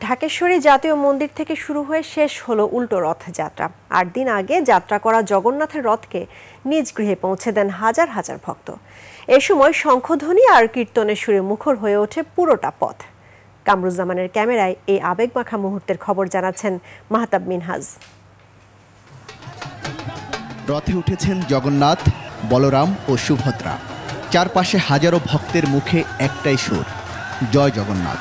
ঢাকেশ্বরী জাতীয় মন্দির থেকে শুরু হয়ে শেষ হলো উল্টো রথযাত্রা। ৮ দিন আগে যাত্রা করা জগন্নাথের রথকে নিজ গৃহে পৌঁছে দেন হাজার হাজার ভক্ত। এ সময় শঙ্খধ্বনি আর কীর্তনের সুরে মুখর হয়ে ওঠে পুরোটা পথ। কামরুজ্জামানের ক্যামেরায় এই আবেগমাখা মুহূর্তের খবর জানাচ্ছেন মাহতাব মিনহাজ। রথে উঠেছেন জগন্নাথ, বলরাম ও সুভদ্রা। চারপাশে হাজারো ভক্তের মুখে একটাই সুর, জয় জগন্নাথ।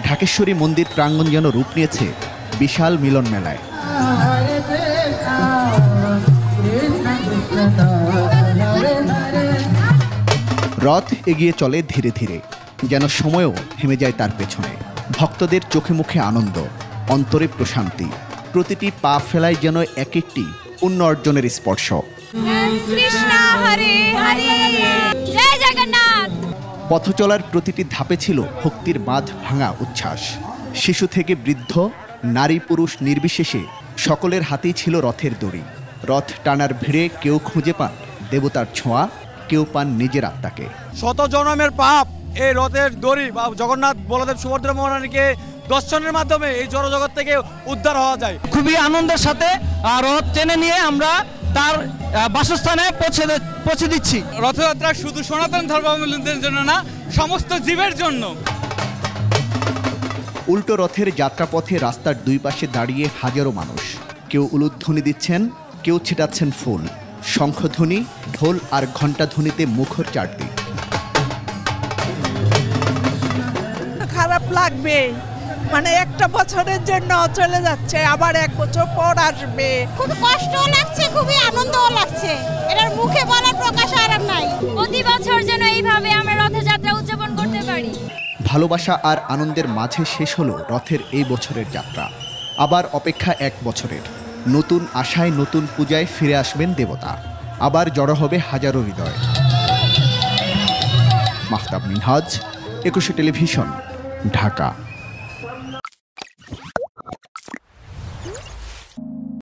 ঢাকেশ্বরী মন্দির প্রাঙ্গণ যেন রূপ নিয়েছে বিশাল মিলন মেলায়। রথ এগিয়ে চলে ধীরে ধীরে, যেন সময়ও থেমে যায় তার পেছনে। ভক্তদের চোখে মুখে আনন্দ, অন্তরে প্রশান্তি। প্রতিটি পা ফেলায় যেন এক একটি পুণ্য অর্জনের স্পর্শ। পথ চলার প্রতিটি ধাপে ছিল ভক্তির বাঁধ ভাঙা উচ্ছ্বাস। শিশু থেকে বৃদ্ধ, নারী পুরুষ নির্বিশেষে সকলের হাতেই ছিল রথের দড়ি। রথ টানার ভিড়ে কেউ খুঁজে পান দেবতার ছোঁয়া, কেউ পান নিজের আত্মাকে। শত জনমের পাপ এই রথের দড়ি বা জগন্নাথ বলদেব সুভদ্রা মহারানীকে দর্শনের মাধ্যমে এই জড়জগৎ থেকে উদ্ধার হওয়া যায়। খুবই আনন্দের সাথে রথ টেনে নিয়ে আমরা তার বাসস্থানে পৌঁছে দিচ্ছি। রথযাত্রা শুধু সনাতন ধর্মাবলম্বীদের জন্য না, সমস্ত জীবের জন্য। উল্টো রথের যাত্রাপথে রাস্তার দুই পাশে দাঁড়িয়ে হাজারো মানুষ। কেউ উলুধ্বনি দিচ্ছেন, কেউ ছিটাচ্ছেন ফুল। শঙ্খধ্বনি, ঢোল আর ঘণ্টাধ্বনিতে মুখর চারদিক। খারাপ লাগবে, মানে একটা বছরের জন্য চলে যাচ্ছে, আবার এক বছর পর আসবে। খুব কষ্টও লাগছে, খুবই আনন্দও লাগছে। এটার মুখে বলার প্রকাশ আর নাই। প্রতি বছর যেন এইভাবে আমরা রথযাত্রা উদযাপন করতে পারি। ভালোবাসা আর আনন্দের মাঝে শেষ হলো রথের এই বছরের যাত্রা। আবার অপেক্ষা এক বছরের। নতুন আশায়, নতুন পূজায় ফিরে আসবেন দেবতা। আবার জড়ো হবে হাজারো হৃদয়। মাহতাব মিনহাজ, ২১ টেলিভিশন, ঢাকা।